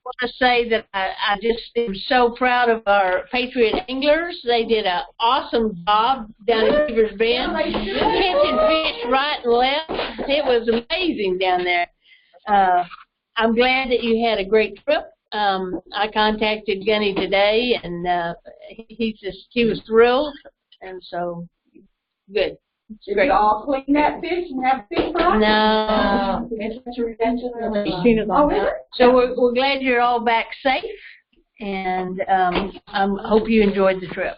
want to say that I just am so proud of our Patriot anglers. They did an awesome job down in Beaver's Bend, catching fish right and left. It was amazing down there. I'm glad that you had a great trip. I contacted Gunny today, and he was thrilled, and so good. Did you all clean that fish and have fish fry? No. So we're glad you're all back safe, and I hope you enjoyed the trip.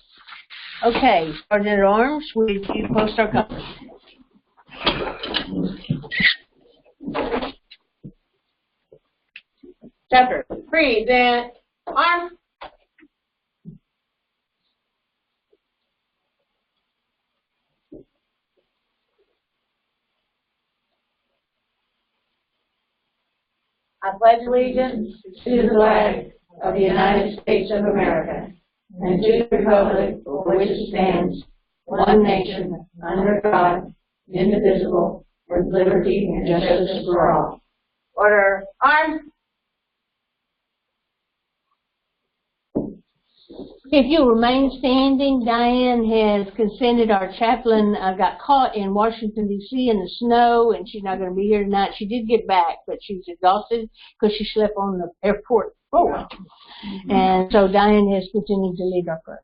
Okay, Sergeant at Arms, will you post our company? Chapter 3, then arms. I pledge allegiance to the flag of the United States of America and to the republic for which it stands, one nation, under God, indivisible, with liberty and justice for all. Order, arms. If you'll remain standing, Diane has consented. Our chaplain got caught in Washington, D.C. in the snow, and she's not going to be here tonight. She did get back, but she was exhausted because she slept on the airport floor. And so Diane has consented to lead our prayer.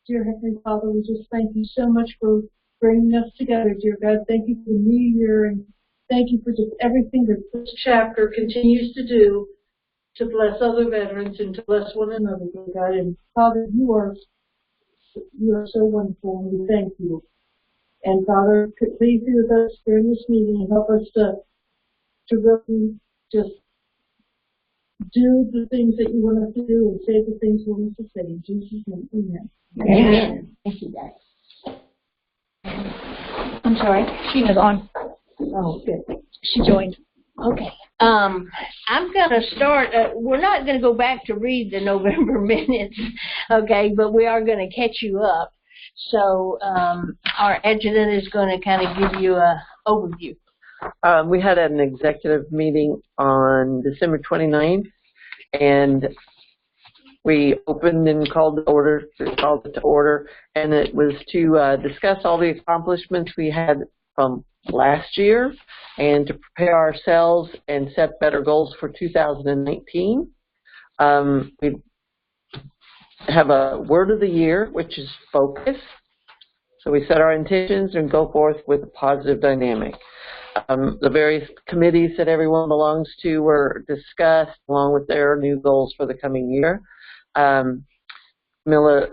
Dear Heavenly Father, we just thank you so much for bringing us together, dear God. Thank you for the new year, and thank you for just everything that this chapter continues to do to bless other veterans and to bless one another, dear God. And Father, you are so wonderful, and we thank you. And Father, please be with us during this meeting and help us to really just do the things that you want us to do and say the things you want us to say. In Jesus' name, amen. Amen. Thank you, guys. I'm sorry. She was on. Oh, good. She joined. Okay. I'm going to start. We're not going to go back to read the November minutes, okay, but we are going to catch you up. So our adjutant is going to kind of give you an overview. We had an executive meeting on December 29th, and we opened and called it to order, and it was to discuss all the accomplishments we had from last year and to prepare ourselves and set better goals for 2019. We have a word of the year, which is focus. So we set our intentions and go forth with a positive dynamic. The various committees that everyone belongs to were discussed along with their new goals for the coming year. Mila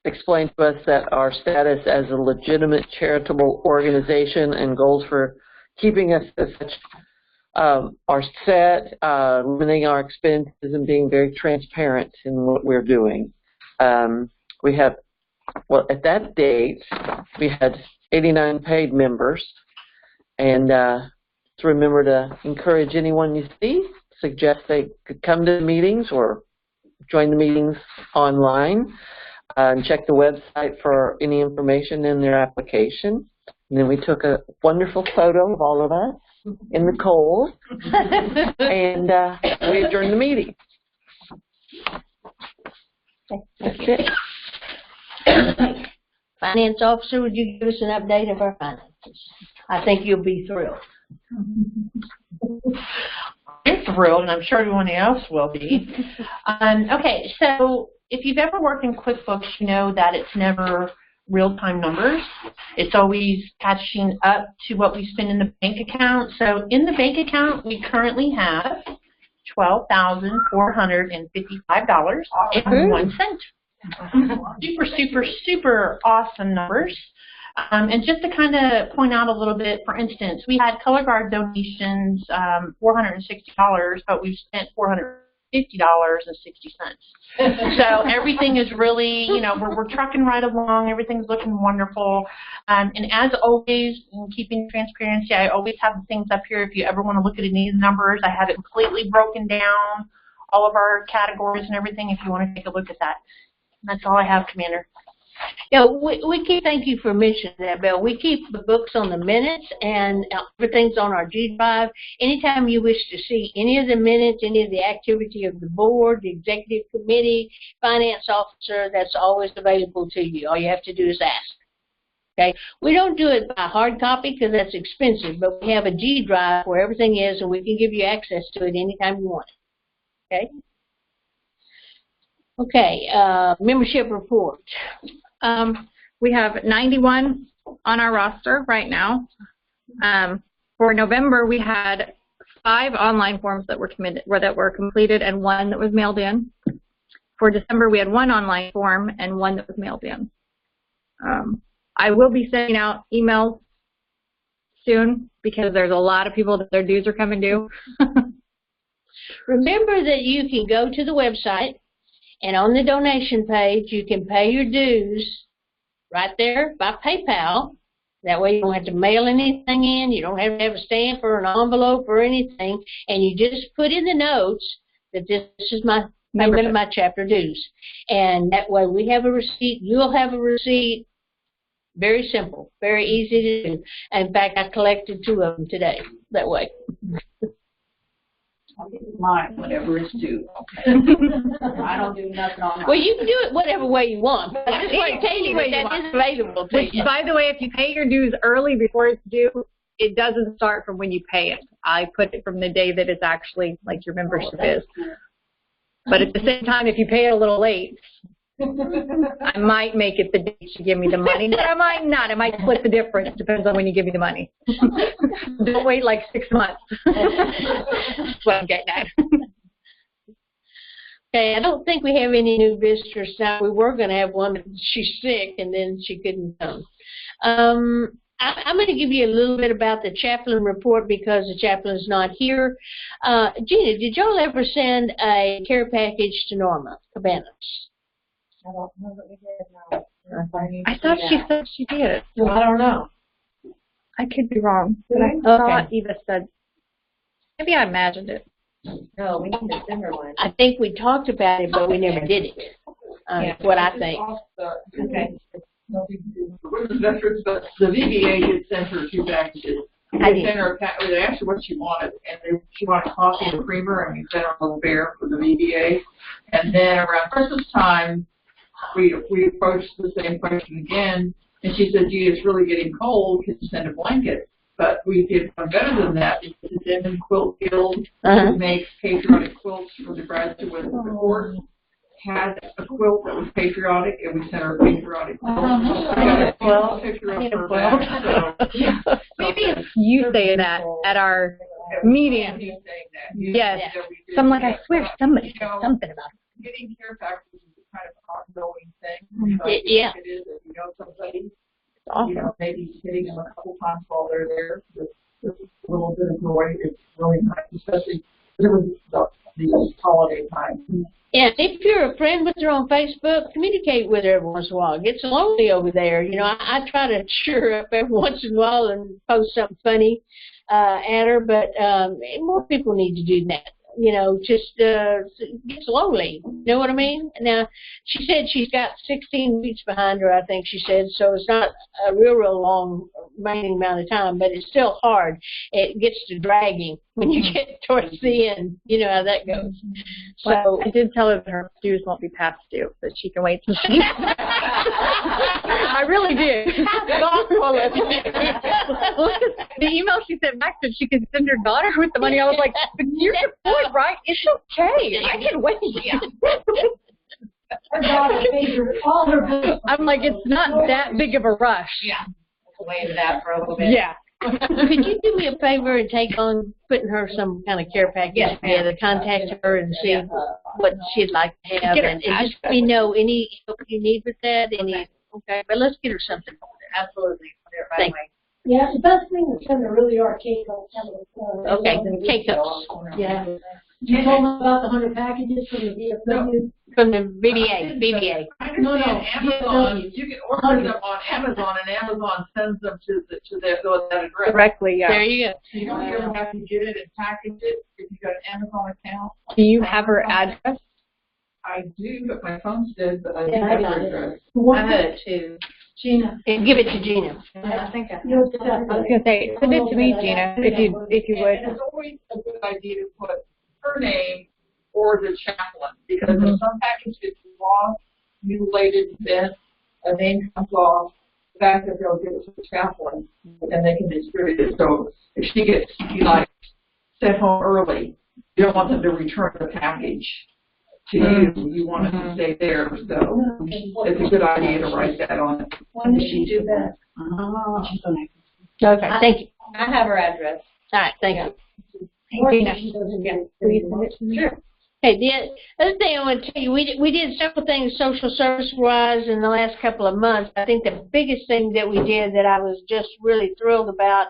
explained to us that our status as a legitimate charitable organization and goals for keeping us as such are set, limiting our expenses and being very transparent in what we're doing. We have, well, at that date, we had 89 paid members, and to remember to encourage anyone you see, suggest they could come to the meetings or join the meetings online. And check the website for any information in their application. And then we took a wonderful photo of all of us in the cold, and we adjourned the meeting. That's it. Finance officer, would you give us an update of our finances? I think you'll be thrilled. I'm thrilled, and I'm sure everyone else will be. Okay, so if you've ever worked in QuickBooks, you know that it's never real-time numbers. It's always catching up to what we spend in the bank account. So in the bank account, we currently have $12,455.01. Super, super, super awesome numbers. And just to kind of point out a little bit, for instance, we had color guard donations, $460, but we've spent $450.60. So everything is really, you know, we're trucking right along. Everything's looking wonderful. And as always, in keeping transparency, I always have the things up here. If you ever want to look at any of the numbers, I have it completely broken down, all of our categories and everything, if you want to take a look at that. And that's all I have, Commander. Yeah, we keep, thank you for mentioning that, Bill. We keep the books on the minutes, and everything's on our G Drive. Anytime you wish to see any of the minutes, any of the activity of the board, the executive committee, finance officer, that's always available to you. All you have to do is ask. Okay, we don't do it by hard copy because that's expensive, but we have a G Drive where everything is, and we can give you access to it anytime you want it. Okay. Okay, membership report. We have 91 on our roster right now. For November, we had 5 online forms that were completed and 1 that was mailed in. For December, we had 1 online form and 1 that was mailed in. I will be sending out emails soon because there's a lot of people that their dues are coming due. Remember that you can go to the website, and on the donation page, you can pay your dues right there by PayPal. That way you don't have to mail anything in. You don't have to have a stamp or an envelope or anything. And you just put in the notes that this is my payment of my chapter dues. And that way we have a receipt. You'll have a receipt. Very simple. Very easy to do. In fact, I collected 2 of them today that way. I'll get mine whenever it's due. Okay. I don't do nothing on mine. Well, you can do it whatever way you want. But I just want to tell you that is available to you. By the way, if you pay your dues early before it's due, it doesn't start from when you pay it. I put it from the day that it's actually like your membership is. But at the same time, if you pay it a little late, I might make it the date you give me the money, but I might not. I might split the difference. Depends on when you give me the money. Don't wait like 6 months. That's what I'm getting at. Okay, I don't think we have any new visitors now. We were going to have one, but she's sick, and then she couldn't come. I'm going to give you a little bit about the chaplain report because the chaplain's not here. Gina, did y'all ever send a care package to Norma Cabanas? I don't know that we did now. I thought she said she did. Well, I don't know. I could be wrong, but I thought Eva said. Maybe I imagined it. No, we need to send her one. I think we talked about it, but we never did it. What I think. Okay. The veterans, but the WVA did send her 2 packages. I They did. sent her they asked her what she wanted, and she wanted coffee and creamer, and we sent her a little bear for the VBA. And then around Christmas time, we approached the same question again, and she said, gee, it's really getting cold, can you send a blanket? But we did one better than that, because the Denman Quilt Guild, who makes patriotic quilts for the graduates of the course, had a quilt that was patriotic, and we sent her a patriotic quilt. I got a picture of her back, so. Maybe it's you saying that at our meeting. Yes. So I'm like, I swear somebody said something about it. Getting care packages is kind of an ongoing thing. Yeah. It is if you know somebody, Awesome. you know, maybe hitting them a couple times while they're there with a little bit of joy. It's really nice, especially during the holiday time. Yeah, if you're a friend with her on Facebook, communicate with her every once in a while. It gets lonely over there. You know, I try to cheer her up every once in a while and post something funny at her, but more people need to do that. You know, just it gets lonely. You know what I mean? Now, she said she's got 16 weeks behind her, I think she said, so it's not a real long remaining amount of time, but it's still hard. It gets to dragging when you get towards the end. You know how that goes. So I did tell her that her dues won't be past due, that she can wait till she. I really did. The email she sent back said she could send her daughter with the money. I was like, but you're employed, right? It's okay. I can wait. Her daughter paid her all her bills. I'm like, it's not that big of a rush. Yeah. Wait that for a little bit. Yeah. could you do me a favor and take on putting her some kind of care package together, contact her and see what she'd like to have, and just let me know any help you need with that. Okay, but let's get her something. Absolutely. Thank Yeah, the best thing is send her really are cake cups. Okay, cake cups. Yeah. You told them about the 100 packages from the VFW? From the VBA. I understand Amazon, you can order them on Amazon, and Amazon sends them to that address. Directly, yeah. There you go. So you don't ever have to get it and package it if you got an Amazon account. Do you have her address? I do, but my phone's dead, but I do Yeah, I have got her it. address. I had it too. Gina. And give it to Gina. I think I You know, I was gonna say, send it to me, Gina, if you would. And it's always a good idea to put her name or the chaplain, because if some package gets lost, mutilated, bent, a name comes off, the fact that they'll give it to the chaplain, and they can distribute it. So if she gets, like, sent home early, you don't want them to return the package to you. You want it to stay there. So it's a good idea to write that on it. When does she do that? Okay, thank you. I have her address. All right, thank you. Gina, will you send it to me? Sure. Okay, the other thing I want to tell you, we did several things social service-wise in the last couple of months. I think the biggest thing that we did that I was just really thrilled about,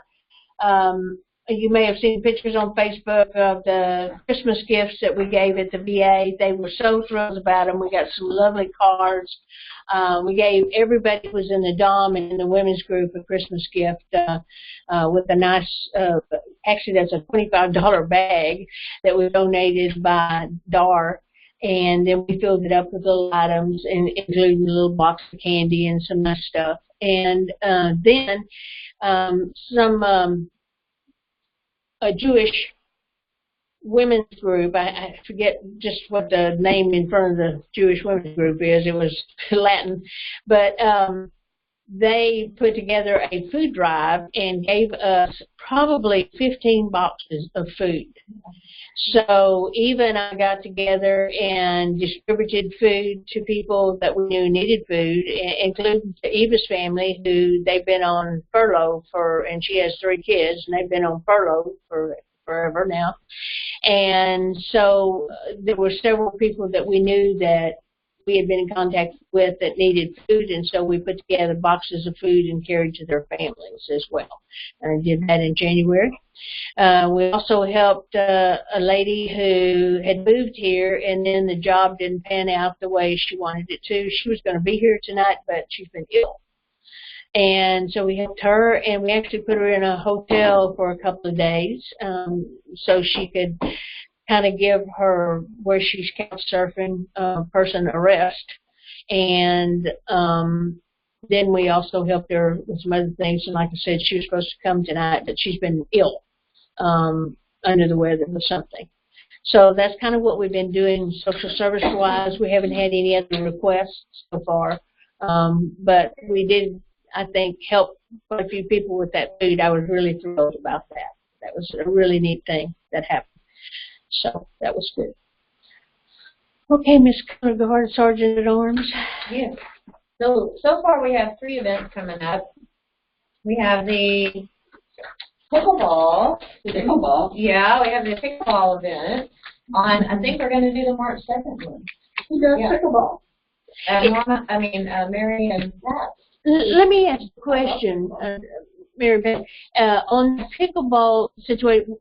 you may have seen pictures on Facebook of the Christmas gifts that we gave at the VA. They were so thrilled about them. We got some lovely cards. We gave everybody who was in the DOM and in the women's group a Christmas gift with a nice, actually that's a $25 bag that was donated by DAR. And then we filled it up with little items, and including a little box of candy and some nice stuff. And then a Jewish women's group, I forget just what the name in front of the Jewish women's group is, it was Latin, but they put together a food drive and gave us probably 15 boxes of food. So Eva and I got together and distributed food to people that we knew needed food, including to Eva's family, who they've been on furlough and she has 3 kids, and they've been on furlough for forever now. And so there were several people that we knew that we had been in contact with that needed food, and so we put together boxes of food and carried to their families as well. And I did that in January. We also helped a lady who had moved here, and then the job didn't pan out the way she wanted it to. She was going to be here tonight, but she's been ill. And so we helped her, and we actually put her in a hotel for a couple of days so she could kind of give her, where she's couch surfing, person a rest. And then we also helped her with some other things. And like I said, she was supposed to come tonight, but she's been ill, under the weather or something. So that's kind of what we've been doing social service-wise. We haven't had any other requests so far. But we did, I think, help quite a few people with that food. I was really thrilled about that. That was a really neat thing that happened. So that was good. Okay, Ms. Color, Sergeant at Arms. Yes. So far we have 3 events coming up. We have the pickleball. Yeah, we have the pickleball event on, I think we're going to do the March 2nd one. Who does pickleball? Mary and Pat. Let me ask a question, Mary Beth. On the pickleball situation,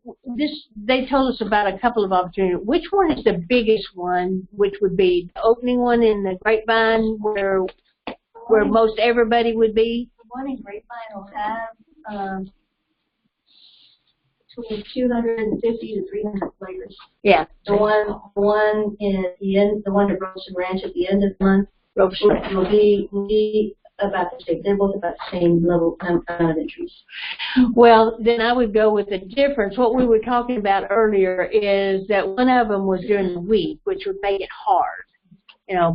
they told us about a couple of opportunities. Which one is the biggest one, which would be the opening one in the Grapevine where most everybody would be? The one in Grapevine will have between 250 to 300 players. Yeah. The one in the end, the one at Robeson Ranch at the end of the month, will be about the same. They're both about the same level of entries. Well, then I would go with the difference. What we were talking about earlier is that one of them was during the week, which would make it hard,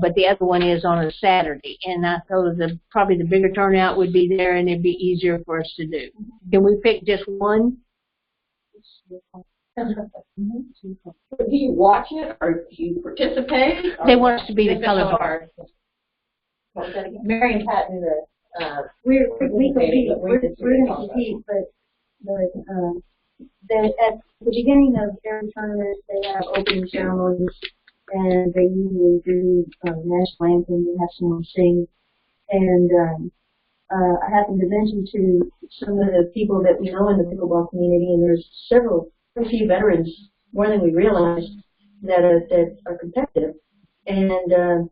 but the other one is on a Saturday. And I thought probably the bigger turnout would be there, and it'd be easier for us to do. Can we pick just one? Do you watch it or do you participate? They want us to be the color guard. Mary and Pat do the. We compete. We're going to compete, but at the beginning of every tournament, they have opening ceremonies, and they usually do national anthem. They have someone sing, and I happened to mention to some of the people that we know in the pickleball community, and there's a few veterans, more than we realized, that are competitive, and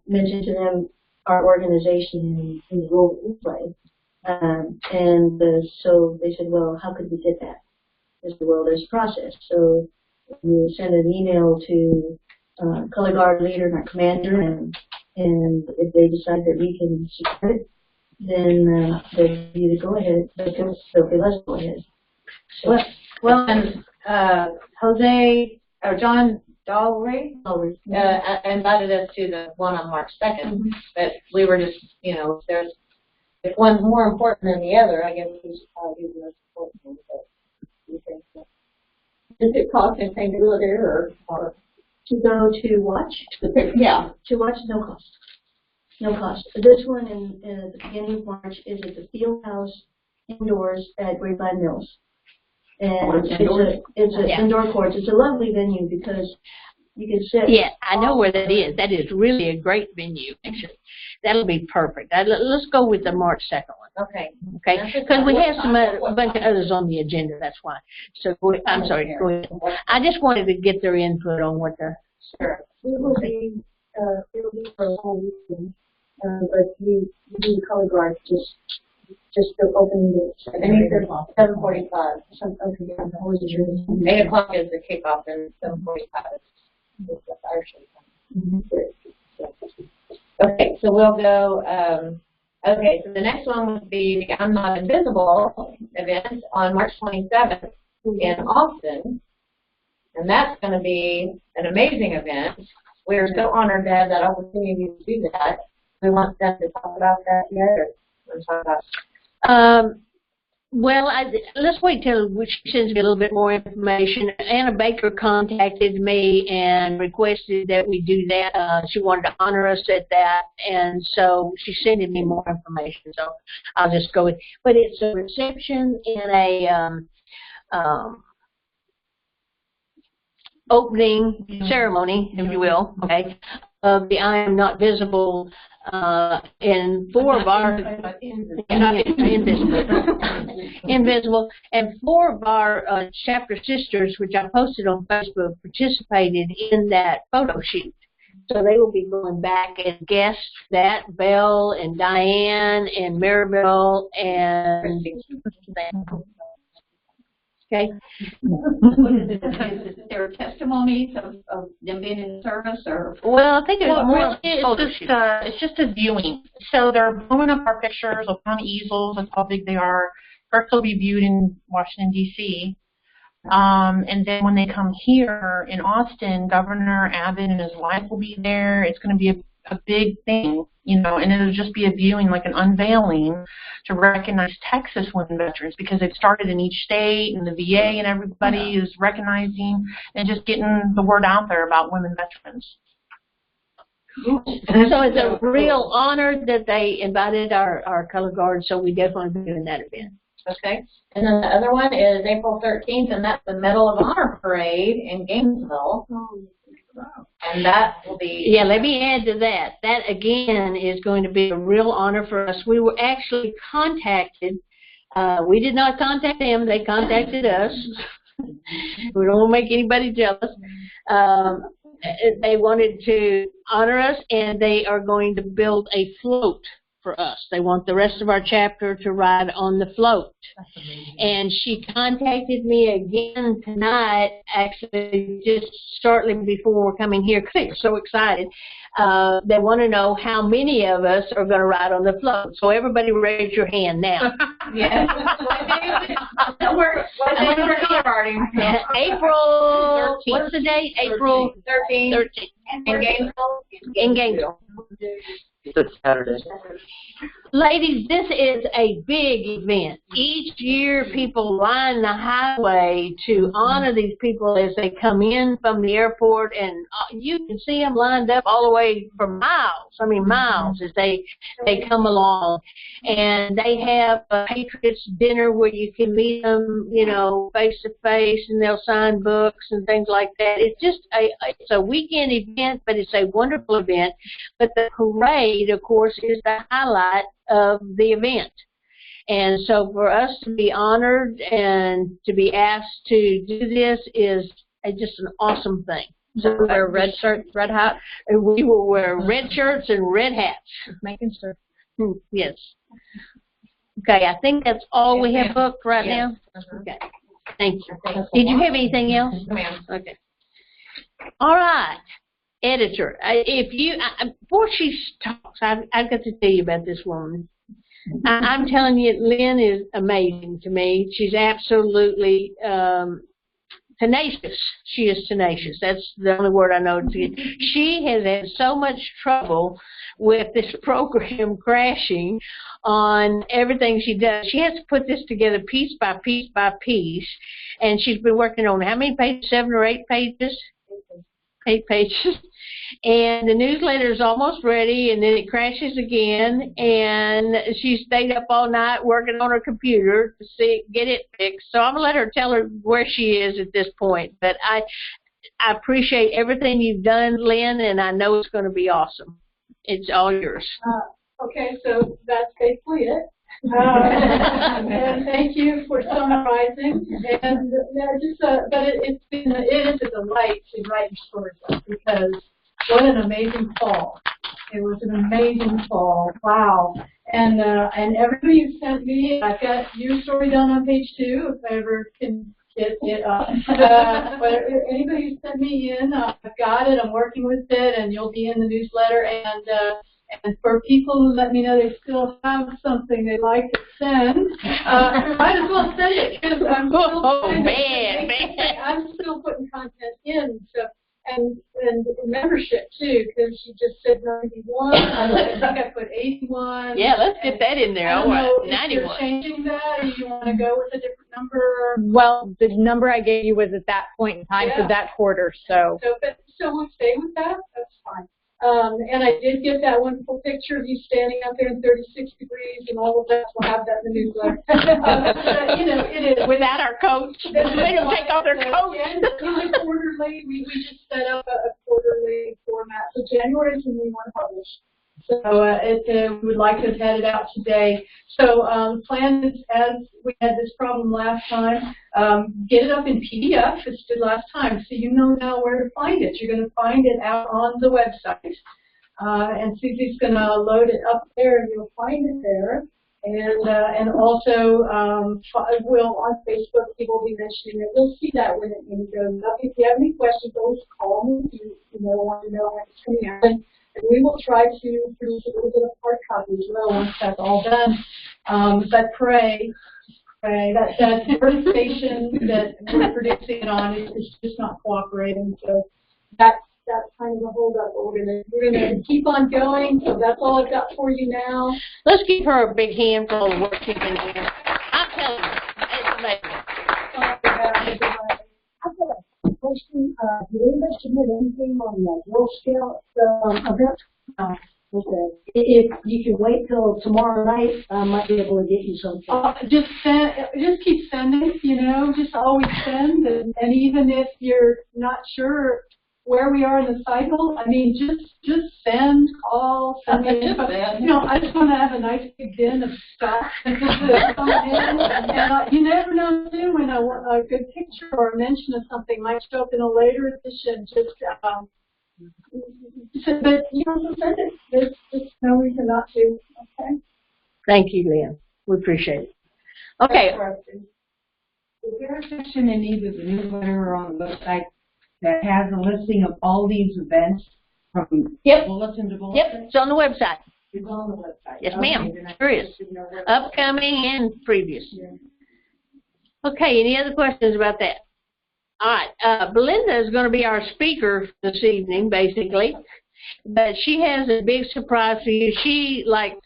mentioned to them our organization and the role that we play. So they said, well, how could we get that? I said, well, there's a process. So you send an email to color guard leader and our commander, and if they decide that we can support it, then they'll give you the go-ahead. They'll say, let's go ahead. So, Well, and Jose, or John Dalry, invited us to the one on March 2nd, but we were just, if one's more important than the other, I guess we should probably do the most important one, but we think so. Does it cost anything to go there, or to go to watch? Yeah. To watch, no cost. No cost. This one at the beginning of March is at the Field House indoors at Grapevine Mills. And it's an indoor courts. It's a lovely venue because you can sit. Yeah, I know where that is. That is really a great venue. Actually, that'll be perfect. Let's go with the March 2nd one. Okay. Okay, because we have a bunch of others on the agenda. That's why. So I'm sorry. Go ahead. I just wanted to get their input on what the. Sure. It'll be for a whole weekend. But we do the color guard just the opening dates. I think it's 7:45. Okay, 8 o'clock is the kickoff, and 7:45 is the fire show. Okay, so we'll go. Okay, so the next one would be the I'm Not Invisible event on March 27th in Austin, and that's going to be an amazing event. We're so honored to have that opportunity to do that. We want them to talk about that yet, or talk about. Well, let's wait till she sends me a little bit more information. Anna Baker contacted me and requested that we do that. She wanted to honor us at that, and so she's sending me more information. So I'll just go with. But it's a reception and a opening ceremony, if you will, okay, of the I Am Not Visible. And four of our invisible, and four of our chapter sisters, which I posted on Facebook, participated in that photo shoot. So they will be going back and guest that Belle and Diane and Maribel and okay. Is there testimonies of them being in service, or? Well, I think it's more. It's just a viewing. So they're blowing up our pictures on easels. That's how big they are. First, they'll be viewed in Washington D.C. And then when they come here in Austin, Governor Abbott and his wife will be there. It's going to be a big thing, and it'll just be a viewing, like an unveiling, to recognize Texas women veterans, because they've started in each state, and the VA and everybody is recognizing and just getting the word out there about women veterans. So it's a real honor that they invited our color guard, so we definitely be doing that event. Okay. And then the other one is April 13th, and that's the Medal of Honor Parade in Gainesville. And that will be... Yeah, let me add to that. That, again, is going to be a real honor for us. We were actually contacted. We did not contact them. They contacted us. We don't want to make anybody jealous. They wanted to honor us, and they are going to build a float for us. They want the rest of our chapter to ride on the float. And she contacted me again tonight, actually just shortly before we're coming here, because they're so excited. They want to know how many of us are going to ride on the float. So everybody raise your hand now. Yes. April, what's the date? April 13th. In Gainesville. In Gainesville. It's Saturday. Ladies, this is a big event. Each year people line the highway to honor these people as they come in from the airport, and you can see them lined up all the way for miles as they come along. And they have a Patriots dinner where you can meet them, face to face, and they'll sign books and things like that. It's just it's a weekend event, but it's a wonderful event. But the parade, of course, is the highlight of the event. And so for us to be honored and to be asked to do this is just an awesome thing. So we wear red shirts, red hats. We will wear red shirts and red hats. Making sure. Yes. Okay, I think that's all we have booked right now. Okay. Thank you. Did you have anything else? Ma'am. Okay. All right. editor. Before she talks, I've got to tell you about this woman. I'm telling you, Lynn is amazing to me. She's absolutely tenacious. She is tenacious. That's the only word I know. She has had so much trouble with this program crashing on everything she does. She has to put this together piece by piece by piece, and she's been working on how many pages? 7 or 8 pages? 8 pages. And the newsletter is almost ready, and then it crashes again, and she stayed up all night working on her computer to get it fixed. So I'm going to tell her where she is at this point. But I appreciate everything you've done, Lynn, and I know it's going to be awesome. It's all yours. Okay, so that's basically it. And thank you for summarizing. And but it is a delight to write your stories because what an amazing fall! It was an amazing fall. Wow! And everybody who sent me, I've got your story done on page 2 if I ever can get it up. But anybody who sent me in, I've got it. I'm working with it, and you'll be in the newsletter. And for people who let me know they still have something they'd like to send, might as well send it because I'm still putting content in. So and membership too, because she just said 91. I think I put 81. Yeah, let's get that in there. I don't know if 91. you're changing that, or you want to go with a different number. Well, the number I gave you was at that point in time for that quarter, so. So we'll stay with that. That's fine. And I did get that wonderful picture of you standing out there in 36 degrees and all of that. We'll have that in the newsletter. It is. Without our coats. They don't take off their coats. In the quarterly, we just set up a quarterly format. So January is when we want to publish. So we would like to have had it out today. So plan is, as we had this problem last time, get it up in PDF as did last time, so you know now where to find it. You're going to find it out on the website. And Susie's going to load it up there, and you'll find it there. And also, we'll on Facebook, people will be mentioning it. We'll see that when it goes up. If you have any questions, always call me. You want to know when it's coming out. And we will try to produce a little bit of hard copy as well once that's all done. But pray that birth station that we're producing it on is just not cooperating. So that's kind of a hold up. But we're gonna keep on going. So that's all I've got for you now. Let's give her a big hand for all the work she's been doing. I'm telling you, it's amazing. I've got a question. Did anybody submit anything on the Girl Scouts event? Okay. If you can wait till tomorrow night, I might be able to get you something. Just keep sending. Just always send. And even if you're not sure where we are in the cycle, I mean, just send, call, send me info. I just want to have a nice big bin of stuff that comes in. And you never know, too, when a good picture or a mention of something might show up in a later edition. But send it. There's no reason not to. Okay. Thank you, Lynn. We appreciate it. Okay. Is there a section in either the newsletter or on the website that has a listing of all these events from bulletin to bulletin? Yep, it's on the website. It's on the website. Yes, ma'am. Sure is. Upcoming and previous. Okay, any other questions about that? All right, Belinda is going to be our speaker this evening, basically. But she has a big surprise for you. She, like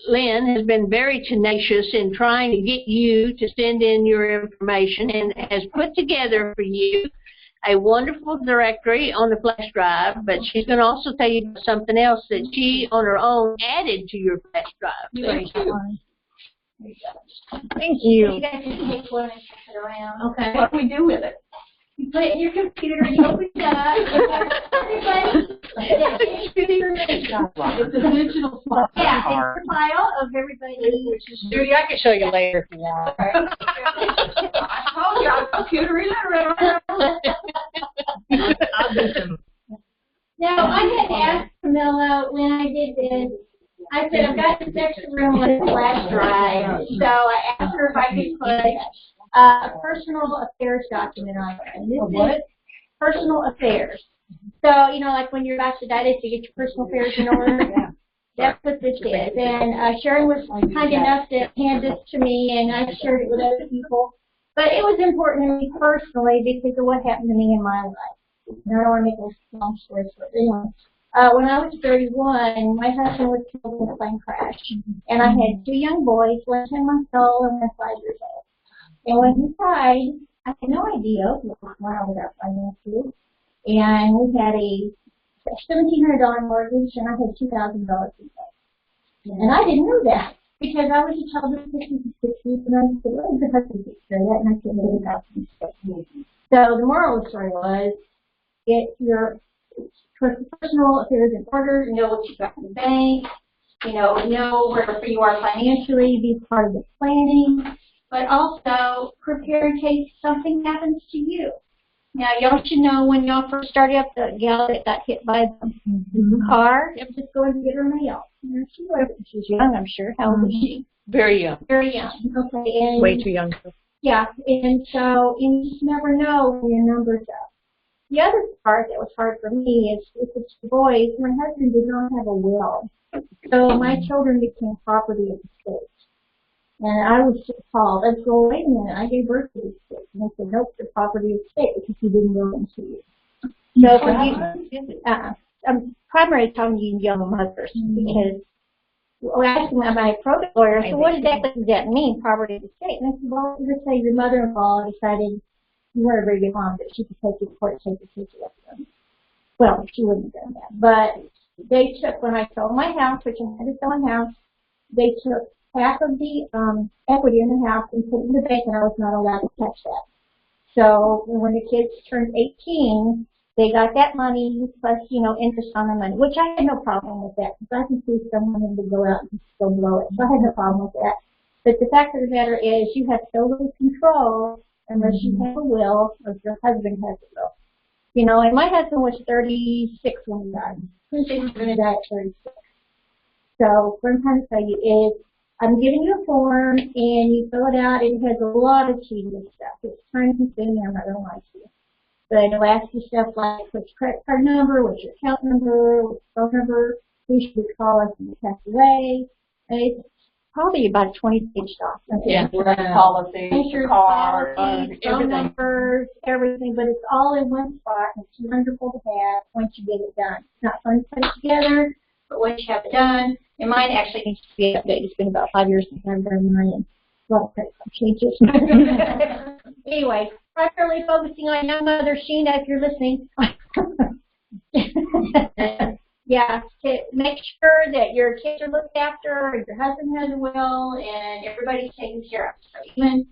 Lynn, has been very tenacious in trying to get you to send in your information and has put together for you a wonderful directory on the flash drive, but she's going to also tell you about something else that she, on her own, added to your flash drive. Thank you. Thank you. You guys can take one and pass it around. Okay. What do we do with it? You put it in your computer, you open it up, everybody. It's a digital file. Yeah, it's a file of everybody. Judy, I can show you later if you want. I told you I'm computer illiterate. I'll do some. Now, I had asked Camilla when I did this, I said, I've got this extra room with a flash drive, so I asked her if I could put a personal affairs document on it. And this is personal affairs. So, you know, like when you're about to die, they say get your personal affairs in order. That's what this is. And Sharon was kind enough to hand this to me, and I shared it with other people. But it was important to me personally because of what happened to me in my life. And I don't want to make a long story short. Anyway, when I was 31, my husband was killed in a plane crash. And I had 2 young boys, one 10 months old and one 5 years old. And when he died, I had no idea what was going on with our finances. And we had a $1,700 mortgage, and I had $2,000 in debt. And I didn't know that because I was a child of 50s and 60s, and I said, well, the husband takes care of that, and I couldn't get it out from the. So the moral of the story was, get your personal affairs in order, know what you got in the bank, know where you are financially, be part of the planning, but also prepare in case something happens to you. Now, y'all should know when y'all first started up, the gal that got hit by the car, just go and get her mail. She was young, I'm sure. How old was she? Very young. Very young. Okay. And Way too young. yeah, and so you just never know when your number's up. The other part that was hard for me is with the 2 boys, my husband did not have a will. So my children became property of the state. And I was just called. I go, wait a minute, I gave birth to these kids. And they said, nope, they're property of the state because he didn't will them to you. So for you, I'm primarily telling you young mothers because well, I asked my probate lawyer, so what exactly does that mean, property of the state? And I said, well, let's say your mother-in-law decided you weren't a very good mom, but she could take you to court and take the kids away from them. Well, she wouldn't have done that. But they took, when I sold my house, which I had to sell my house, they took half of the equity in the house and put it in the bank, and I was not allowed to touch that. So when the kids turned 18, they got that money plus, interest on the money, which I had no problem with that because I can see someone to go out and just go blow it. So I had no problem with that. But the fact of the matter is you have so little control unless you have a will or if your husband has a will. And my husband was 36 when he died. He was going to die at 36. So what I'm trying to tell you is I'm giving you a form and you fill it out. It has a lot of tedious stuff. It's time consuming. I'm not going to lie to you. But it'll ask you stuff like what's your credit card number, what's your account number, what's your phone number, who should we call us when you pass away. And it's probably about a 20-page document. Yeah, policy, car, phone numbers, everything, but it's all in one spot, and it's wonderful to have once you get it done. It's not fun to put it together, but once you have it done, and mine actually needs to be updated. It's been about 5 years since I've done mine, and a lot of credit card changes. Anyway, primarily focusing on young mother, Sheena, if you're listening. Yeah, to make sure that your kids are looked after, and your husband has a will, and everybody's taken care of. So even,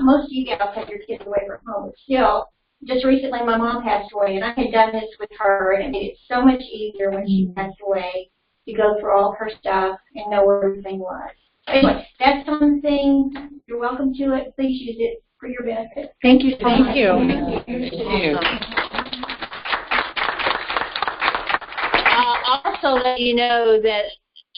most of you gals have your kids away from home, but still, just recently my mom passed away, and I had done this with her, and it made it so much easier when she passed away to go through all her stuff and know where everything was. Anyway, that's something. You're welcome to it. Please use it for your benefit. Thank you so much. Thank you. Thank you. I'll also let you know that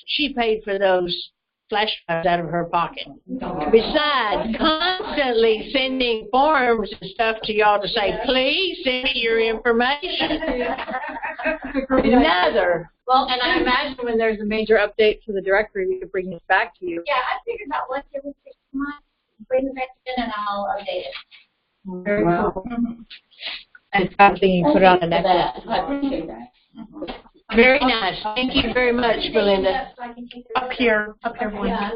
she paid for those flash drives out of her pocket. Besides constantly sending forms and stuff to y'all to say, please send me your information. Another. Well, and I imagine when there's a major update to the directory, we could bring this back to you. Yeah, I figured out once every 6 months, bring it back in and I'll update it. Very cool. And it's something you put on the next I appreciate that. Very nice. Thank you very much, Belinda. Up here, one. Yeah.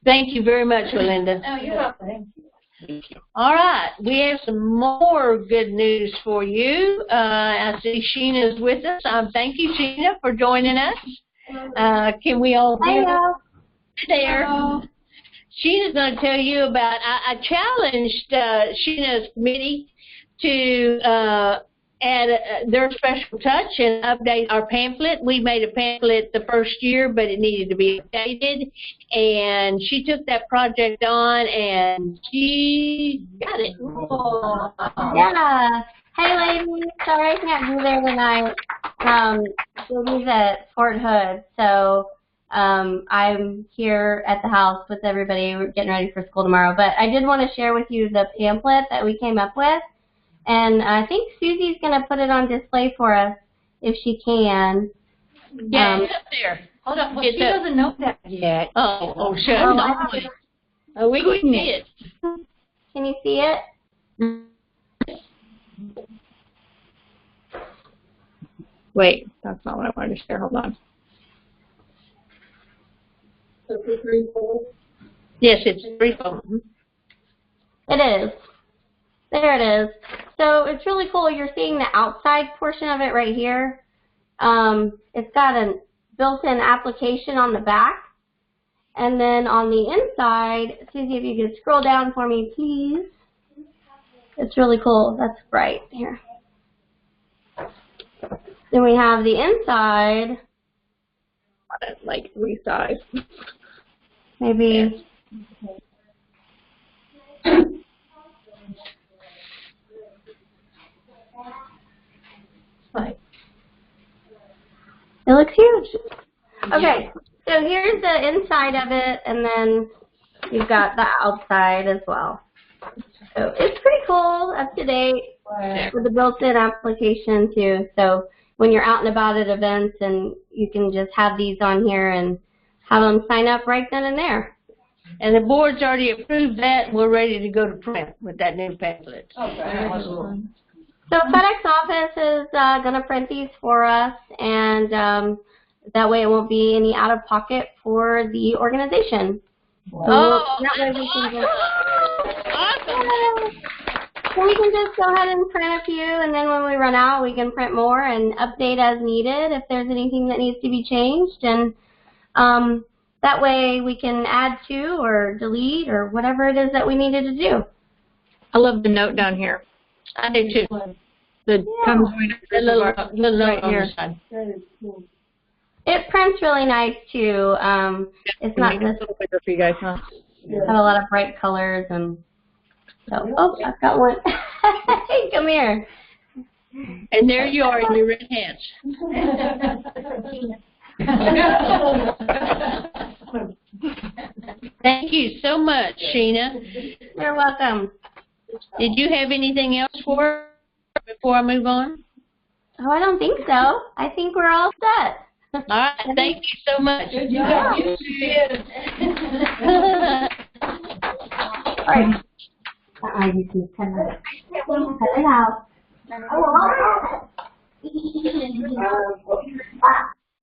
Thank you very much, Belinda. Oh, you're welcome. All right, we have some more good news for you. I see Sheena's with us. Thank you, Sheena, for joining us. Can we all hear her there? Hello. Sheena's going to tell you about, I challenged Sheena's committee to add their special touch and update our pamphlet. We made a pamphlet the first year, but it needed to be updated. And she took that project on, and she got it. Cool. Yeah. Hey, ladies. Sorry I can't be there tonight. Julie's at Fort Hood, so I'm here at the house with everybody. We're getting ready for school tomorrow. But I did want to share with you the pamphlet that we came up with. And I think Susie's going to put it on display for us if she can. Yeah, it's up there. Hold on, well, It's she up. doesn't know that yet. Oh, sure. We can see it. Can you see it? Wait, that's not what I wanted to share. Hold on. Yes, it's threefold. It is. There it is. So it's really cool. You're seeing the outside portion of it right here. It's got a built-in application on the back. And then on the inside, Susie, if you could scroll down for me, please. It's really cool. That's bright here. Then we have the inside. Like resize. Maybe. It looks huge. Okay, so here's the inside of it, and then you've got the outside as well. So it's pretty cool, up to date, with the built-in application too. So when you're out and about at events, and you can just have these on here and have them sign up right then and there. And the board's already approved that, and we're ready to go to print with that new pamphlet. So FedEx office is going to print these for us, and that way it won't be any out of pocket for the organization. Oh, that way we can just, awesome. so we can just go ahead and print a few, and then when we run out, we can print more and update as needed if there's anything that needs to be changed. And that way we can add to or delete or whatever it is that we needed to do. I love the note down here. I do too. The comes The little note right on here. the side. It prints really nice too. It's not just a little bigger for you guys, huh? have a lot of bright colors and so. Oh, I've got one. Hey, come here. And there you are in your red hands. Thank you so much, Sheena. You're welcome. Did you have anything else for her before I move on? Oh, I don't think so. I think we're all set. All right, thank you so much. Yeah. All right. You can cut it out.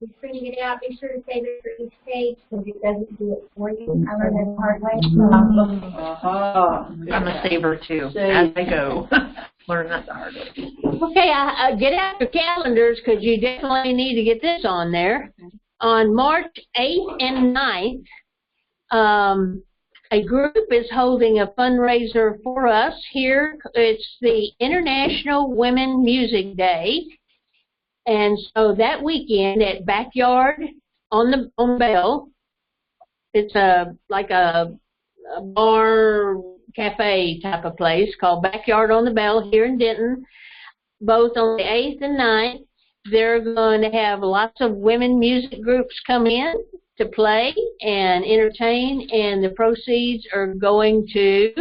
He's printing it out. Be sure to save it for each page because it doesn't do it for you. I learned that the hard way. I'm a saver too, as I go. Learn that the hard way. Okay, get out your calendars because you definitely need to get this on there. On March 8th and 9th, a group is holding a fundraiser for us here. It's the International Women Music Day. And so that weekend at Backyard on the Bell, it's like a bar cafe type of place called Backyard on the Bell here in Denton. Both on the 8th and 9th, they're going to have lots of women music groups come in to play and entertain, and the proceeds are going to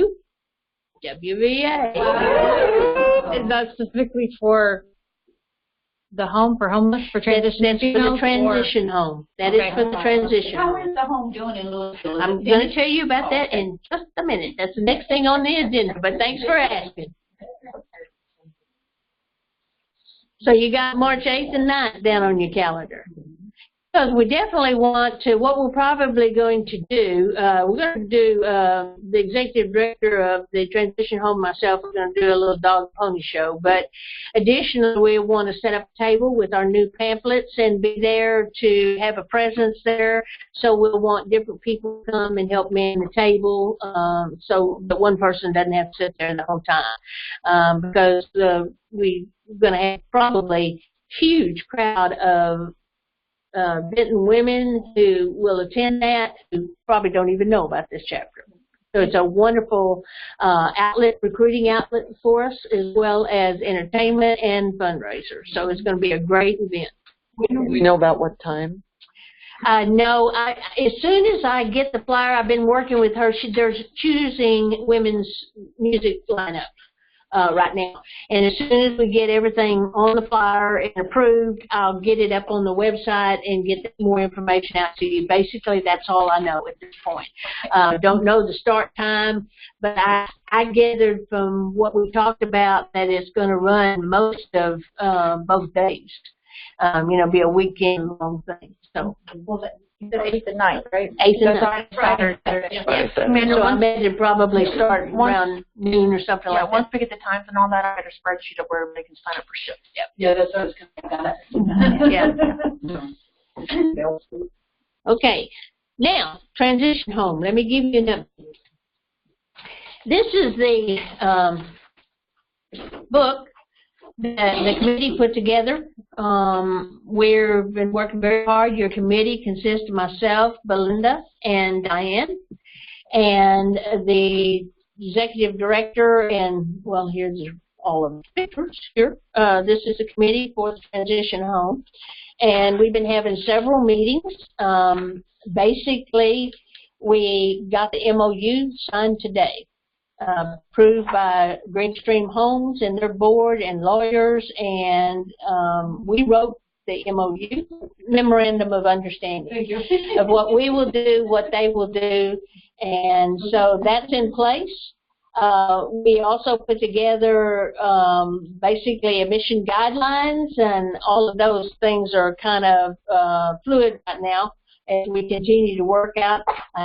WVA. Is that specifically for the home for homeless, for transition? That's for the transition home. That is for the transition How home. is the home doing in Louisville? I'm going to tell you about that in just a minute. That's the next thing on the agenda, but thanks for asking. So you got March 8th and 9th down on your calendar. Because we definitely want to, what we're probably going to do, we're going to do, the executive director of the transition home, myself, we're going to do a little dog pony show. But additionally, we want to set up a table with our new pamphlets and be there to have a presence there. So we'll want different people to come and help man the table, so that one person doesn't have to sit there the whole time. Because we're going to have probably huge crowd of Benton women who will attend that, who probably don't even know about this chapter. So it's a wonderful outlet, recruiting outlet for us, as well as entertainment and fundraiser. So it's going to be a great event. We know about what time? No, as soon as I get the flyer, I've been working with her. They're choosing women's music lineup. right now. And as soon as we get everything on the flyer and approved, I'll get it up on the website and get more information out to you. Basically, that's all I know at this point. Don't know the start time, but I gathered from what we talked about that it's going to run most of both days. Be a weekend long thing. So. The 8th and 9th, right? 8th and 9th. Right. Yeah. So I imagine probably start around noon or something like that. Once we get the times and all that, I got a spreadsheet of where everybody can sign up for shifts. Yep. Yeah, that's what I was going to Yeah. Okay. Now, transition home. Let me give you an update. This is the book that the committee put together. We've been working very hard. Your committee consists of myself, Belinda, and Diane, and the executive director, and, well, here's all of the pictures here. This is the committee for the transition home, and we've been having several meetings. Basically, we got the MOU signed today. Approved by Greenstream Homes and their board and lawyers, and we wrote the MOU, Memorandum of Understanding, of what we will do, what they will do, and so that's in place. We also put together basically emission guidelines, and all of those things are kind of fluid right now as we continue to work out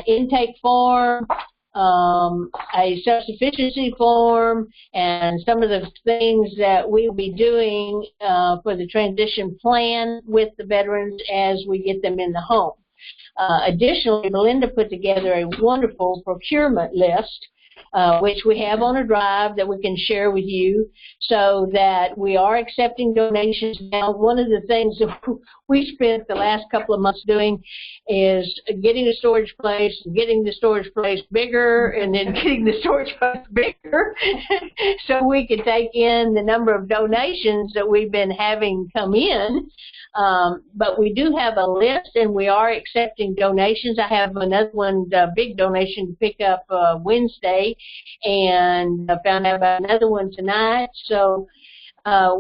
intake form, a self-sufficiency form, and some of the things that we'll be doing for the transition plan with the veterans as we get them in the home. Additionally, Belinda put together a wonderful procurement list, which we have on a drive that we can share with you, so that we are accepting donations now. One of the things that we spent the last couple of months doing is getting a storage place, getting the storage place bigger, and then getting the storage place bigger so we could take in the number of donations that we've been having come in. But we do have a list, and we are accepting donations. I have another one, a big donation to pick up Wednesday, and I found out about another one tonight. So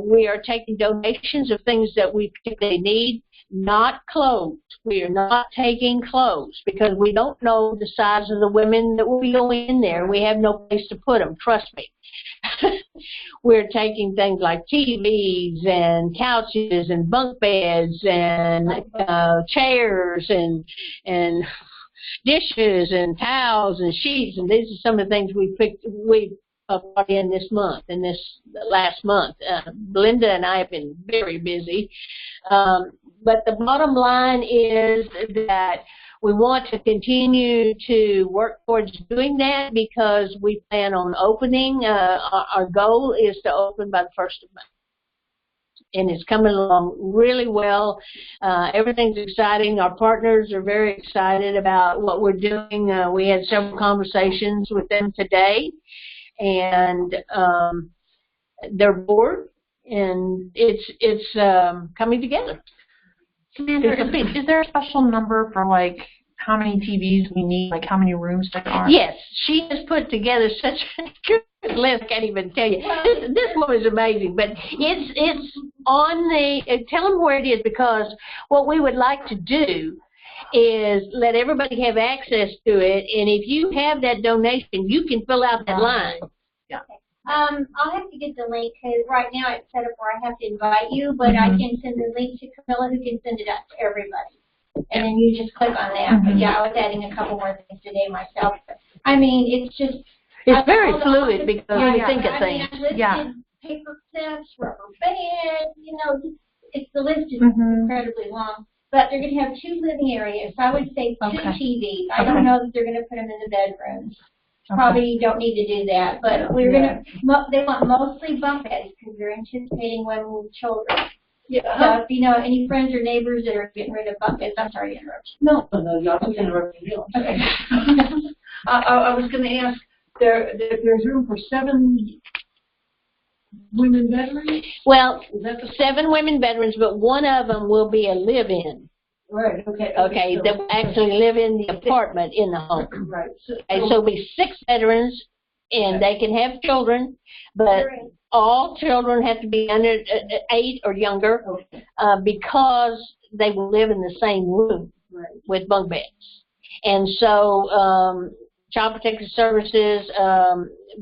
we are taking donations of things that we particularly need, not clothes. We are not taking clothes because we don't know the size of the women that will be going in there. We have no place to put them, trust me. We're taking things like TVs and couches and bunk beds and chairs and dishes and towels and sheets, and these are some of the things we brought in this month and this last month. Belinda and I have been very busy, but the bottom line is that we want to continue to work towards doing that because we plan on opening. Our goal is to open by the 1st of May. And it's coming along really well. Everything's exciting. Our partners are very excited about what we're doing. We had several conversations with them today, and they're bored, and it's coming together. Is there a special number for, like, how many TVs we need, like how many rooms there are? Yes, she has put together such a good list. I can't even tell you. This woman is amazing, but it's on the. Tell them where it is, because what we would like to do is let everybody have access to it, and if you have that donation, you can fill out that line. Yeah. I'll have to get the link, because right now it's set up where I have to invite you, but I can send the link to Camilla, who can send it out to everybody. And then you just click on that. But yeah, I was adding a couple more things today myself. But, I mean, it's just... It's very fluid because you think of things. I listed paper clips, rubber bands, the list is incredibly long. But they're going to have 2 living areas. So I would say 2 TVs. I don't know that they're going to put them in the bedrooms. Probably don't need to do that, but we're gonna. They want mostly bunk beds because they're anticipating women with children. Yeah. So if you know any friends or neighbors that are getting rid of bunk beds, I'm sorry to interrupt. No, y'all can interrupt me. Okay. I was going to ask. There's room for 7 women veterans. Well, 7 women veterans, but one of them will be a live-in. Right. Okay. Okay. That will actually live in the apartment in the home. Right. So it'll be 6 veterans and they can have children, but all children have to be under 8 or younger, because they will live in the same room with bunk beds. And so Child Protective Services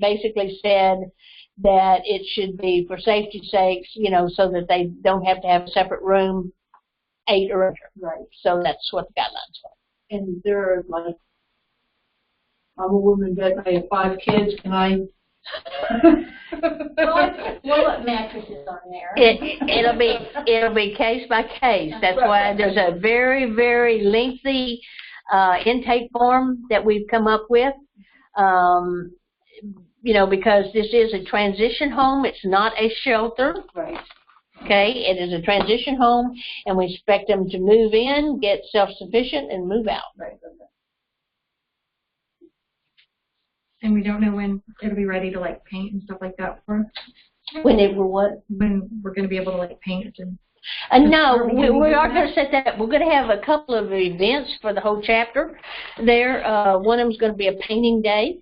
basically said that it should be for safety's sakes, you know, so that they don't have to have a separate room, 8 or under. Right. So that's what the guidelines are. And there are like, I'm a woman that I have 5 kids, can I? We'll put mattresses on there. It'll be case by case. That's why there's a very, very lengthy intake form that we've come up with. You know, because this is a transition home. It's not a shelter. Right. Okay, it is a transition home, and we expect them to move in, get self-sufficient, and move out. Right. And we don't know when it'll be ready to like paint and stuff like that for us. When it will what? When we're going to be able to like paint and. No, we are going to set that up. We're going to have a couple of events for the whole chapter there. One of them is going to be a painting day.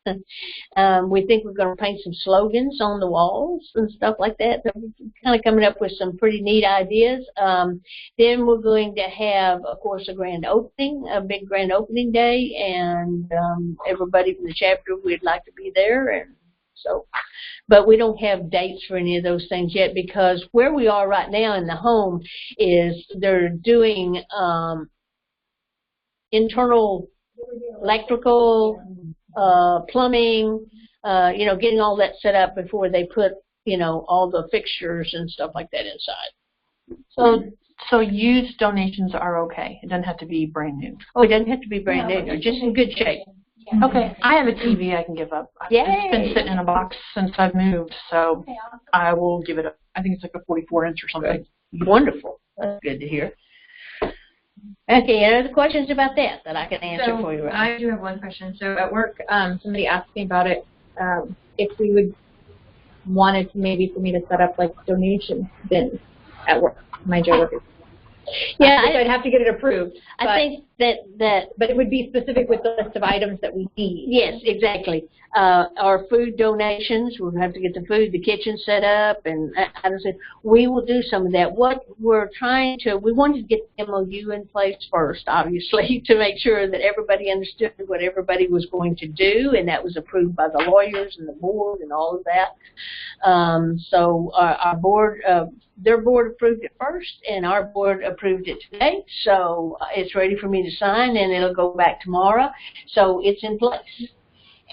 We think we're going to paint some slogans on the walls and stuff like that. So we're kind of coming up with some pretty neat ideas. Then we're going to have, of course, a grand opening, a big grand opening day, and everybody from the chapter would like to be there. And so, but we don't have dates for any of those things yet, because where we are right now in the home is they're doing internal electrical, plumbing, you know, getting all that set up before they put, you know, all the fixtures and stuff like that inside. So used donations are okay. It doesn't have to be brand new. Oh, it doesn't have to be brand new, just in good shape. Okay, I have a TV I can give up. Yay. It's been sitting in a box since I've moved, so I will give it up. I think it's like a 44-inch or something. Wonderful. That's good to hear. Okay, any other questions about that I can answer for you? I do have one question. So at work, somebody asked me about it, if we would wanted maybe for me to set up like donation bins at work, my job workers. Yeah, I'd have to get it approved. I think that but it would be specific with the list of items that we need. yes, exactly. Our food donations, we'll have to get the food, the kitchen set up, and I said we will do some of that. What we're trying to, we wanted to get the MOU in place first, obviously, to make sure that everybody understood what everybody was going to do, and that was approved by the lawyers and the board and all of that. So our board, their board approved it first, and our board approved it today. So it's ready for me to sign, and it'll go back tomorrow. So it's in place.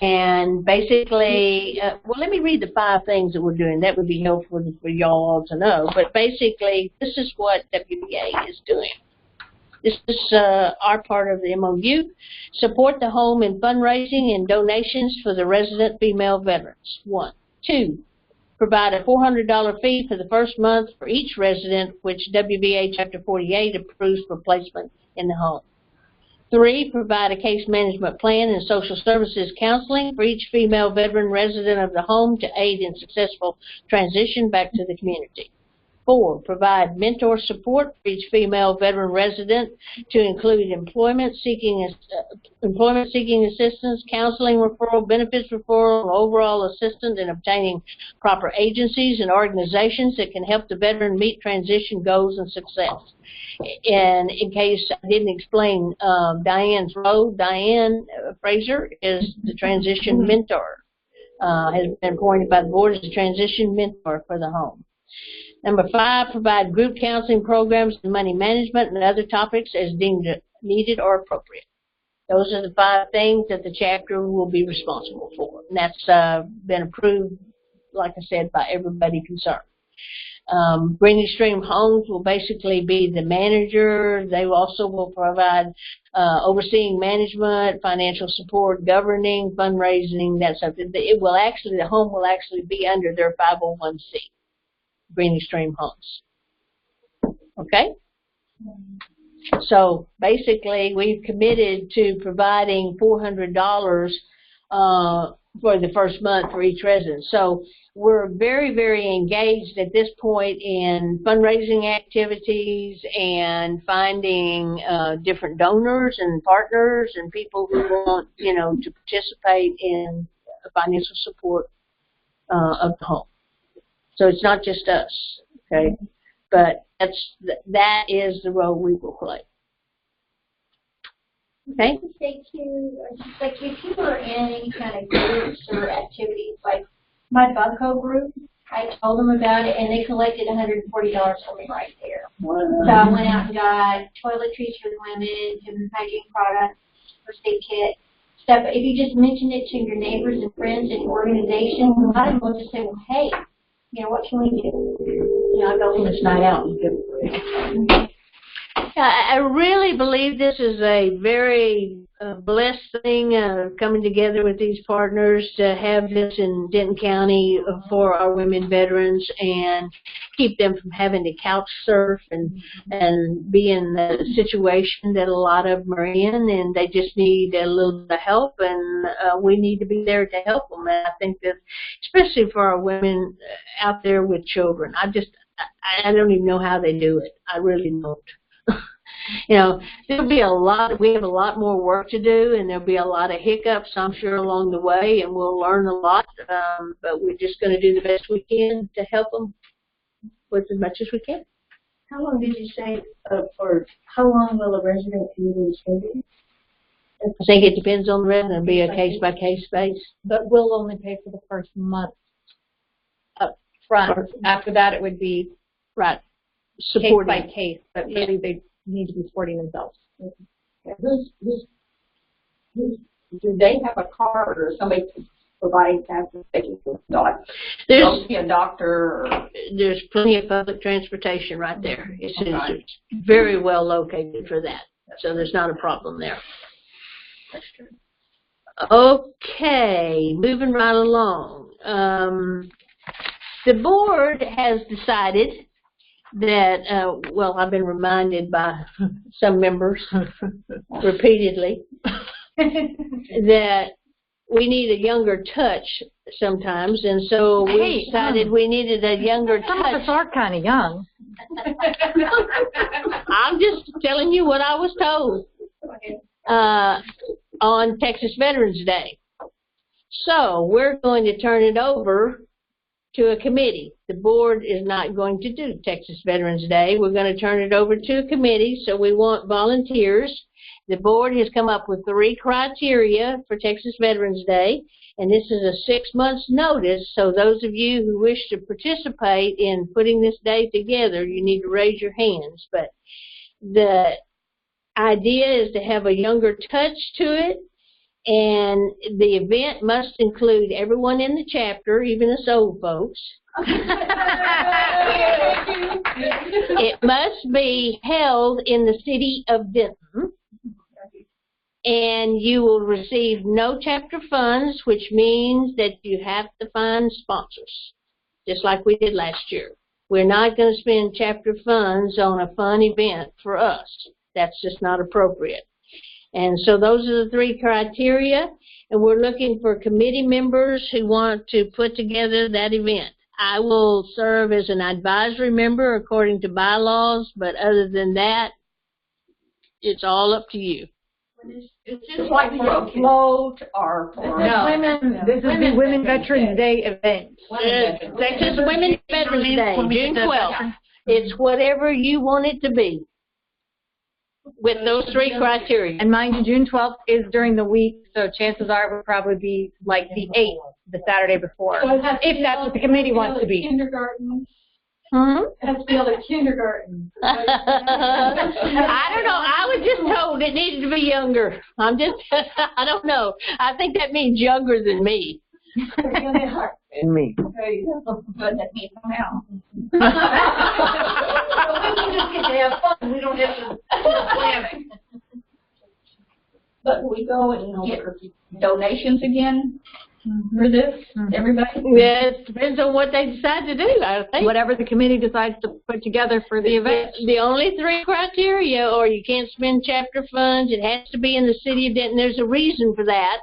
And basically, well, let me read the 5 things that we're doing. That would be helpful for y'all to know. But basically, this is what WVA is doing. This is our part of the MOU. Support the home in fundraising and donations for the resident female veterans. 1. 2. Provide a $400 fee for the first month for each resident, which WVA Chapter 48 approves for placement in the home. 3, provide a case management plan and social services counseling for each female veteran resident of the home to aid in successful transition back to the community. 4, provide mentor support for each female veteran resident to include employment seeking assistance, counseling referral, benefits referral, and overall assistance in obtaining proper agencies and organizations that can help the veteran meet transition goals and success. And in case I didn't explain Diane's role, Diane Fraser is the transition mentor, has been appointed by the board as a transition mentor for the home. Number 5, provide group counseling programs and money management and other topics as deemed needed or appropriate. Those are the 5 things that the chapter will be responsible for. And that's been approved, like I said, by everybody concerned. Green Extreme Homes will basically be the manager. They also will provide overseeing management, financial support, governing, fundraising, that stuff. It will actually, the home will actually be under their 501c, Green Extreme Homes. Okay? So basically, we've committed to providing $400 for the first month for each resident. So we're very, very engaged at this point in fundraising activities and finding different donors and partners and people who want, you know, to participate in financial support of the home. So it's not just us, okay? But that is the role we will play. Okay? Say too, like if you were in any kind of groups or activities, like my Bunko group, I told them about it, and they collected $140 for me right there. Wow. So I went out and got toiletries for the women, and hygiene products, first aid kit, stuff. If you just mention it to your neighbors and friends and organizations, a lot of them will just say, well, hey, you know, what can we do? You know, I'll go on this night out and give it. I really believe this is a very blessed thing, coming together with these partners to have this in Denton County for our women veterans and keep them from having to couch surf and be in the situation that a lot of them are in, and they just need a little bit of help, and we need to be there to help them. And I think that, especially for our women out there with children, I don't even know how they do it. I really don't. You know, we have a lot more work to do, and there'll be a lot of hiccups, I'm sure, along the way, and we'll learn a lot, but we're just going to do the best we can to help them with as much as we can. How long did you say, for how long will a resident community stay? I think it depends on the resident. It'll be a case-by-case basis. But we'll only pay for the first month up front. After that, it would be right, case by case, but really they need to be supporting themselves. Do they have a card or somebody providing transportation for the dog? There's a doctor. There's plenty of public transportation right there. It's very well located for that, so there's not a problem there. That's true. Okay, moving right along. The board has decided that, well, I've been reminded by some members repeatedly that we need a younger touch sometimes, and so we decided we needed a younger touch. Some of us are kind of young. I'm just telling you what I was told on Texas Veterans Day. So we're going to turn it over to a committee. The board is not going to do Texas Veterans Day. We're going to turn it over to a committee, so we want volunteers. The board has come up with 3 criteria for Texas Veterans Day, and this is a 6 months notice, so those of you who wish to participate in putting this day together, you need to raise your hands. But the idea is to have a younger touch to it, and the event must include everyone in the chapter, even us old folks. It must be held in the city of Denton, and you will receive no chapter funds, which means that you have to find sponsors, just like we did last year. We're not going to spend chapter funds on a fun event for us. That's just not appropriate. And so those are the 3 criteria, and we're looking for committee members who want to put together that event. I will serve as an advisory member according to bylaws, but other than that, it's all up to you. It's just like for a float or for This is the Women Veterans Day event. Texas Women Veterans Day, June 12th. It's whatever you want it to be, with those 3 criteria. And mind you, June 12th is during the week, so chances are it would probably be like the 8th, the Saturday before, if that's what the committee wants to be. Kindergarten. That's the other kindergarten. I don't know. I was just told it needed to be younger. I don't know. I think that means younger than me. And me. There you go. But that means now. We just get to have fun. We don't have to plan it. But we go and get donations again for this, everybody? Yeah, it depends on what they decide to do, I think. Whatever the committee decides to put together for the event. The only 3 criteria, or you can't spend chapter funds, it has to be in the city of Denton. There's a reason for that,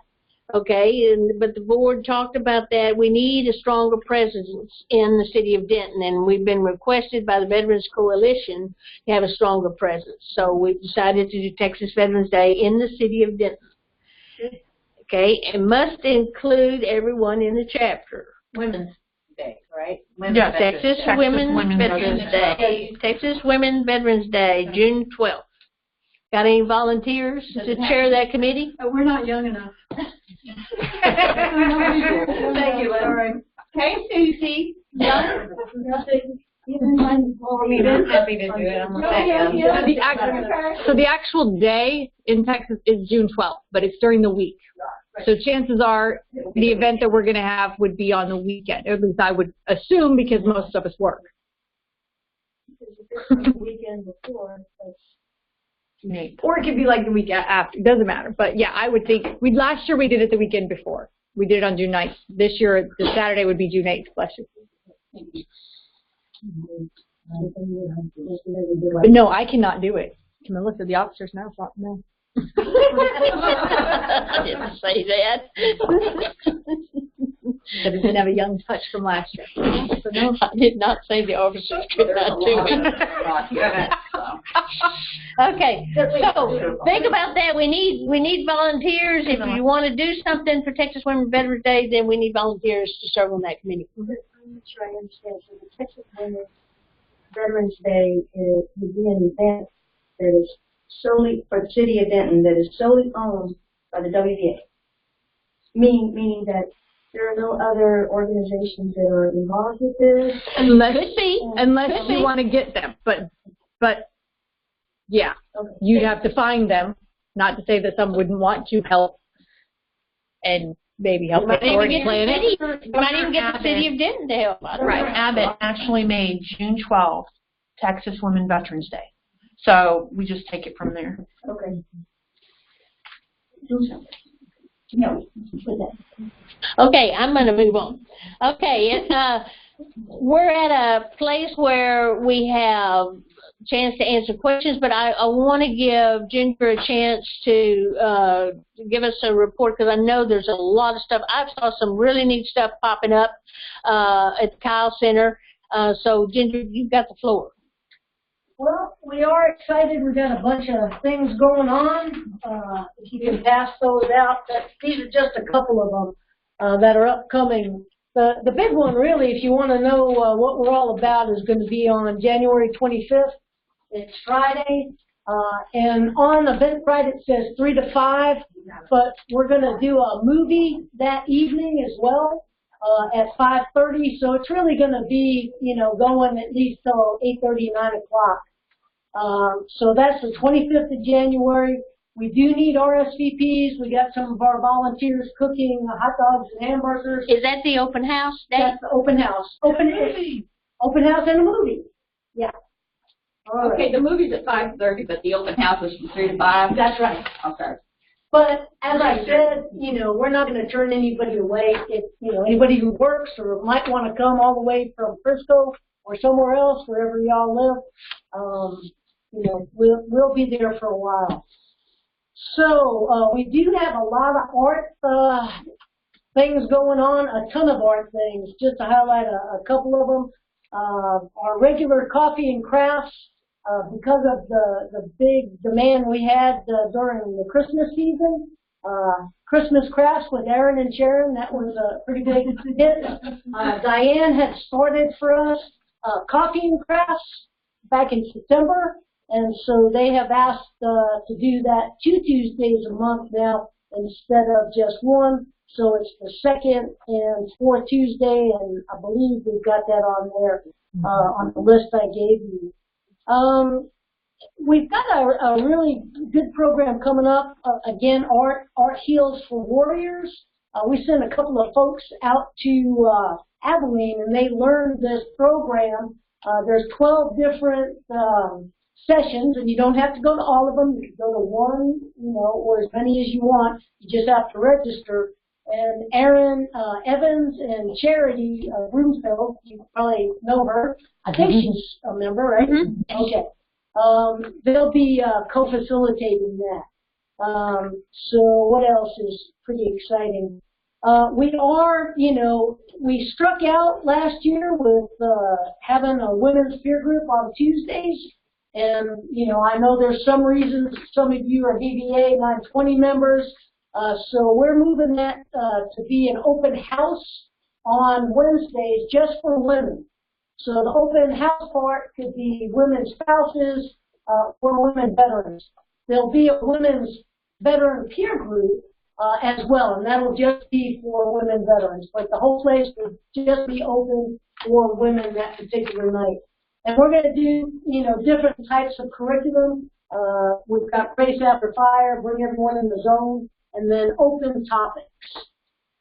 okay? But the board talked about that. We need a stronger presence in the city of Denton, and we've been requested by the Veterans Coalition to have a stronger presence. So we've decided to do Texas Veterans Day in the city of Denton. Okay, and must include everyone in the chapter. Women's Day, right? Yeah, Texas Women's Veterans Day. Texas Women's Veterans Day, June 12th. Got any volunteers to chair that committee? Oh, we're not young enough. Thank you, Lynn. Hey, Susie. Happy to do it. I'm So the actual day in Texas is June 12th, but it's during the week. So chances are the event that we're going to have would be on the weekend. At least I would assume, because most of us work. Weekend before. Or it could be like the week after. It doesn't matter. But yeah, I would think last year we did it the weekend before. We did it on June 9th. This year the Saturday would be June 8th. Bless you. But no, I cannot do it. Can Melissa, the officers now? No. I didn't say that. But it didn't have a young touch from last year. So no, I did not say the officers could not do it. Okay, so think about that. We need volunteers. If you want to do something for Texas Women Veterans Day, then we need volunteers to serve on that committee. I'm not sure I understand. So the Texas Women's Veterans Day would be an event that is solely for the city of Denton, that is solely owned by the WVA. Meaning that there are no other organizations that are involved with this. Unless you want to get them, but yeah, okay. You'd have to find them. Not to say that some wouldn't want to help and maybe help with planning. You might even get the city of Denton to help. Right. Abbott actually made June 12th Texas Women Veterans Day. So we just take it from there. Okay. Okay, I'm going to move on. Okay, we're at a place where we have a chance to answer questions, but I want to give Ginger a chance to give us a report, because I know there's a lot of stuff. I saw some really neat stuff popping up at the Kyle Center. So, Ginger, you've got the floor. Well, we are excited. We've got a bunch of things going on. If you can pass those out, these are just a couple of them that are upcoming. The big one, really, if you want to know what we're all about, is going to be on January 25th. It's Friday. And on Eventbrite it says 3 to 5, but we're going to do a movie that evening as well. At 5:30, so it's really going to be, going at least till 8:30, 9 o'clock. So that's the 25th of January. We do need RSVPs. We got some of our volunteers cooking hot dogs and hamburgers. Is that the open house day? That's the open house. Open house and a movie. Yeah. All right. Okay, the movie's at 5:30, but the open house is from 3 to 5. That's right. Okay. But as I said, we're not going to turn anybody away. If, anybody who works or might want to come all the way from Frisco or somewhere else, wherever y'all live, we'll be there for a while. So we do have a lot of art things going on, a ton of art things. Just to highlight a couple of them, our regular coffee and crafts. Because of the big demand we had during the Christmas season, Christmas crafts with Aaron and Sharon, that was a pretty big hit. Diane had started for us coffee and crafts back in September, and so they have asked to do that 2 Tuesdays a month now instead of just one. So it's the 2nd and 4th Tuesday, and I believe we've got that on there on the list I gave you. We've got a really good program coming up. Again, Art Heals for Warriors. We sent a couple of folks out to Abilene, and they learned this program. There's 12 different sessions, and you don't have to go to all of them. You can go to one, or as many as you want. You just have to register. And Erin Evans and Charity Broomfield, you probably know her. I think she's a member, right? Mm-hmm. Okay. They'll be co-facilitating that. So what else is pretty exciting? We are, we struck out last year with having a women's peer group on Tuesdays. And, I know there's some reasons some of you are WVA 920 members. So we're moving that to be an open house on Wednesdays just for women. So the open house part could be women's spouses or women veterans. There'll be a women's veteran peer group as well, and that'll just be for women veterans. But the whole place will just be open for women that particular night. And we're going to do, different types of curriculum. We've got Race After Fire, Bring Everyone in the Zone, and then open topics.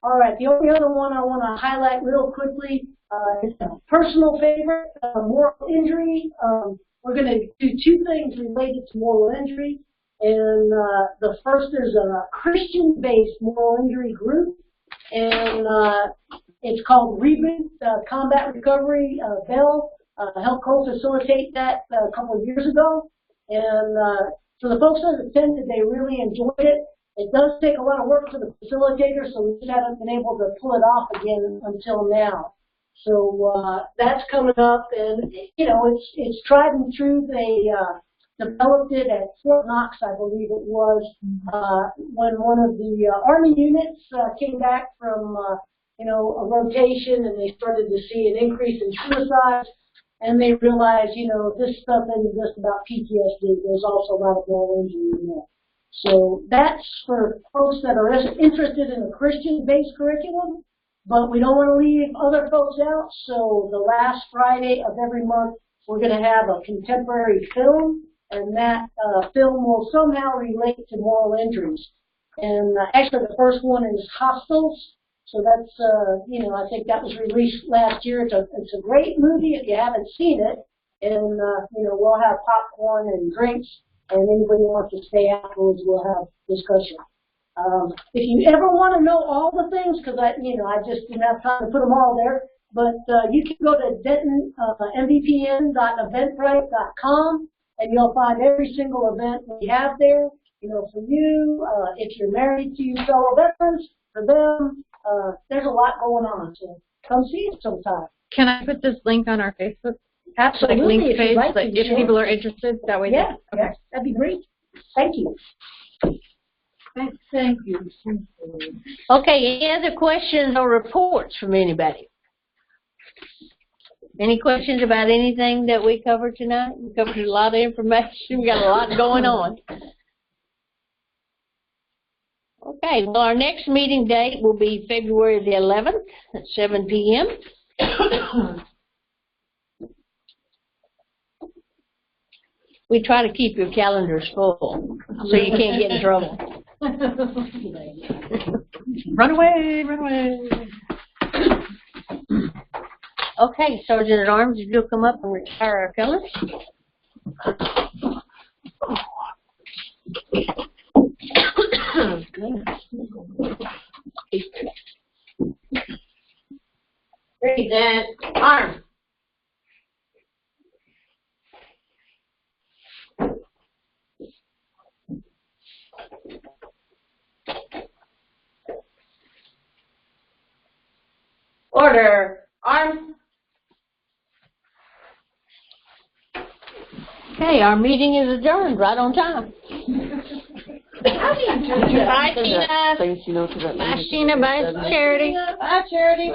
All right, the only other one I want to highlight real quickly is a personal favorite, moral injury. We're going to do two things related to moral injury. And the first is a Christian-based moral injury group, and it's called Reboot Combat Recovery. Bell helped co-facilitate that a couple of years ago. And so the folks that attended, they really enjoyed it. It does take a lot of work for the facilitator, so we just haven't been able to pull it off again until now. So that's coming up, and it's tried and true. They developed it at Fort Knox, I believe it was, when one of the Army units came back from a rotation, and they started to see an increase in suicides, and they realized this stuff isn't just about PTSD. There's also a lot of moral injury in there. So that's for folks that are interested in a Christian-based curriculum, but we don't want to leave other folks out. So the last Friday of every month, we're going to have a contemporary film, and that film will somehow relate to moral injuries. And actually, the first one is Hostels. So that's, I think that was released last year. It's a great movie if you haven't seen it. And, we'll have popcorn and drinks. And anybody who wants to stay afterwards, we'll have discussion. If you ever want to know all the things, because I just didn't have time to put them all there, but you can go to mvpn.eventbrite.com, and you'll find every single event we have there. For you, if you're married to fellow veterans, for them, there's a lot going on. So come see us sometime. Can I put this link on our Facebook? Absolutely. Like link if page, like like if people are interested, that way. Yeah, okay. yeah, that'd be great. Thank you. Thank you. Okay, any other questions or reports from anybody? Any questions about anything that we covered tonight? We covered a lot of information. We got a lot going on. Okay, well, our next meeting date will be February the 11th at 7 p.m. We try to keep your calendars full so you can't get in trouble. Run away, run away. Okay, Sergeant at Arms, if you'll come up and retire our colors. Ready, then, arms. Order. Arms. Okay, our meeting is adjourned right on time. Bye, Tina. Thanks, to that. Bye, Sheena. Bye, Charity. Bye, Charity.